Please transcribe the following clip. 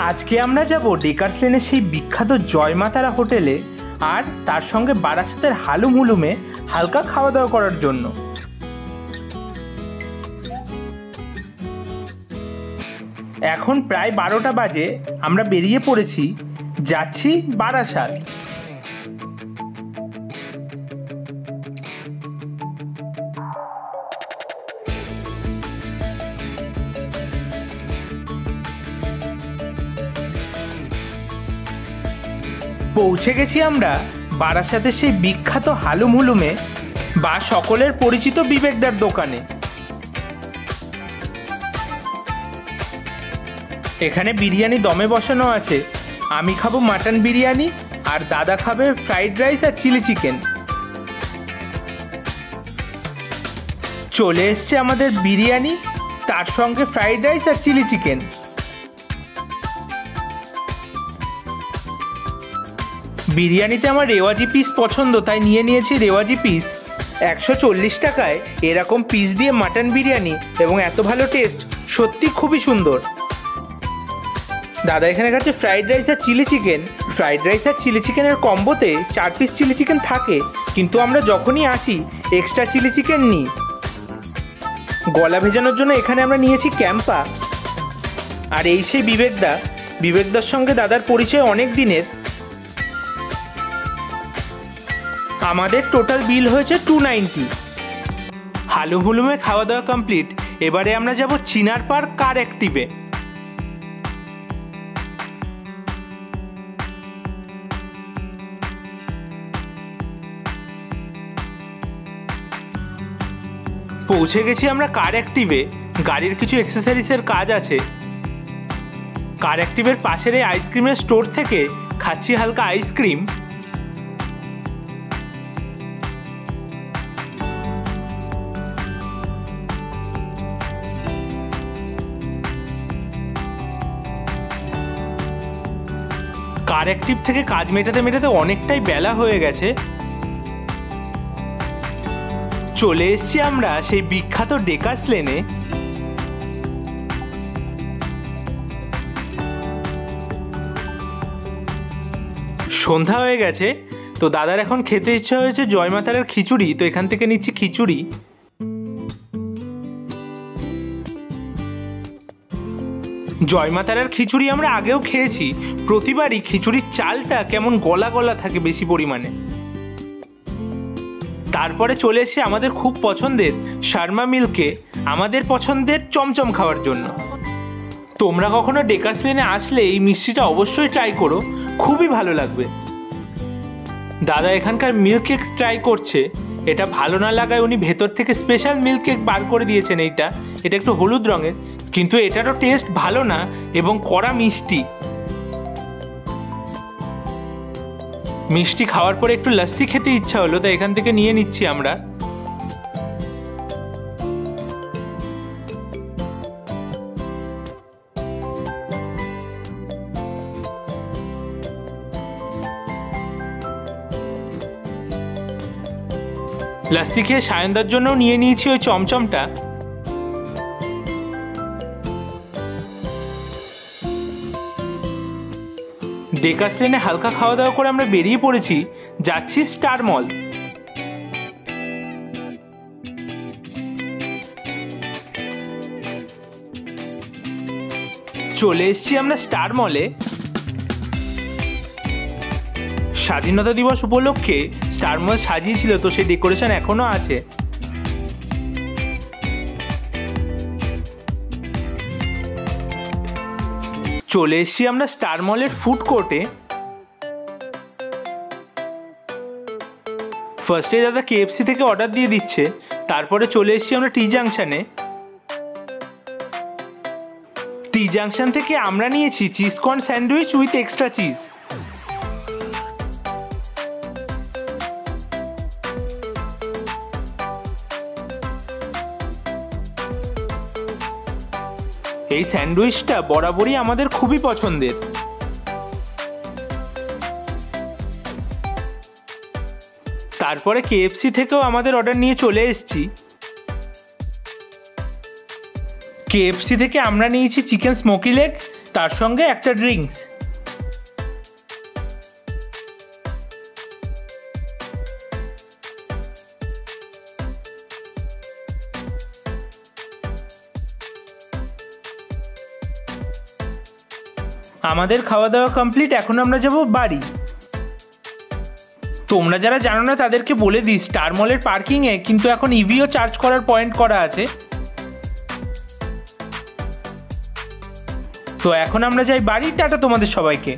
আজকে আমরা যাব ডেকার্স লেনের সেই বিখ্যাত জয় মা তারা হোটেলে, আর তার সঙ্গে বারাসাতের হালুম হুলুমে হালকা খাওয়া দাওয়া করার জন্য। এখন প্রায় 12টা বাজে, আমরা বেরিয়ে পড়েছি, যাচ্ছি বারাসাত। পৌঁছে গেছি আমরা বারাসাতের সেই বিখ্যাত হালুম হুলুমে, বা সকলের পরিচিত বিবেকদার দোকানে। এখানে বিরিয়ানি দমে বসানো আছে। আমি খাবো মাটন বিরিয়ানি, আর দাদা খাবে ফ্রাইড রাইস আর চিলি চিকেন। চলে এসছে আমাদের বিরিয়ানি, তার সঙ্গে ফ্রাইড রাইস আর চিলি চিকেন। বিরিয়ানিতে আমার রেওয়াজি পিস পছন্দ, তাই নিয়ে নিয়েছি রেওয়াজি পিস। 140 টাকায় এরকম পিস দিয়ে মাটন বিরিয়ানি এবং এত ভালো টেস্ট, সত্যি খুবই সুন্দর। দাদা এখানে কাছে ফ্রাইড রাইস আর চিলি চিকেন। ফ্রাইড রাইস আর চিলি চিকেনের কম্বোতে 4 পিস চিলি চিকেন থাকে, কিন্তু আমরা যখনই আসি এক্সট্রা চিলি চিকেন নিই। গলা ভেজানোর জন্য এখানে আমরা নিয়েছি ক্যাম্পা। আর এই সেই বিবেকদার সঙ্গে দাদার পরিচয় অনেক দিনের। আমাদের টোটাল বিল হয়েছে 290। হালুম হুলুমে খাওয়া দাওয়া কমপ্লিট। এবারে আমরা যাব চিনার পার্ক কার অ্যাক্টিভে। পৌঁছে গেছি আমরা কার অ্যাক্টিভে। গাড়ির কিছু অ্যাক্সেসরিজের কাজ আছে। কার অ্যাক্টিভের পাশের এই আইসক্রিমের স্টোর থেকে খাচ্ছি হালকা আইসক্রিম। কার অ্যাক্টিভ থেকে কাজ মেটাতে অনেকটাই বেলা হয়ে গেছে। চলে এসছি আমরা সেই বিখ্যাত ডেকার্স লেনে। সন্ধ্যা হয়ে গেছে, তো দাদার এখন খেতে ইচ্ছা হয়েছে জয় মা তারার খিচুড়ি, তো এখান থেকে নিচ্ছি খিচুড়ি। জয় মা তারার খিচুড়ি আমরা আগেও খেয়েছি। প্রতিবারই খিচুড়ির চালটা কেমন গলা গলা থাকে বেশি পরিমাণে। তারপরে চলে এসে আমাদের খুব পছন্দের শর্মা মিল্কে, আমাদের পছন্দের চমচম খাওয়ার জন্য। তোমরা কখনো ডেকার্স লেনে আসলে এই মিষ্টিটা অবশ্যই ট্রাই করো, খুবই ভালো লাগবে। দাদা এখানকার মিল্ক কেক ট্রাই করছে। এটা ভালো না লাগায় উনি ভেতর থেকে স্পেশাল মিল্ক কেক বার করে দিয়েছেন। এটা একটু হলুদ রঙের, কিন্তু এটারও টেস্ট ভালো না এবং কড়া মিষ্টি। মিষ্টি খাওয়ার পরে একটু লস্যি খেতে ইচ্ছা হলো, তাই এখান থেকে নিয়ে নিচ্ছি আমরা। লস্যি খেয়ে সায়নদার জন্যও নিয়ে নিয়েছি ওই চমচমটা। ডেকার্স লেনে হালকা খাওয়া দাওয়া করে আমরা বেরিয়ে পড়েছি, যাচ্ছি স্টার মল। চলে এসছি আমরা স্টার মলে। স্বাধীনতা দিবস উপলক্ষে স্টার মল সাজিয়েছিল, তো সেই ডেকোরেশন এখনো আছে। চলে এসছি আমরা স্টার মলের ফুড কোর্টে। ফার্স্টে দাদা KFC থেকে অর্ডার দিয়ে দিচ্ছে, তারপরে চলে এসছি আমরা টি জাংশনে। টি জাংশন থেকে আমরা নিয়েছি cheese corn sandwich with extra cheese. এই স্যান্ডউইচটা বরাবরই আমাদের খুবই পছন্দের। তারপরে KFC থেকেও আমাদের অর্ডার নিয়ে চলে এসেছি। KFC থেকে আমরা নিয়েছি চিকেন স্মোকি লেগ, তার সঙ্গে একটা ড্রিঙ্কস। আমাদের খাওয়া দাওয়া কমপ্লিট, এখন আমরা যাব বাড়ি। তোমরা যারা জানো না তাদেরকে বলে দিই, স্টার মলের পার্কিংয়ে কিন্তু এখন ইভিও চার্জ করার পয়েন্ট করা আছে। তো এখন আমরা যাই বাড়ি। টাটা তোমাদের সবাইকে।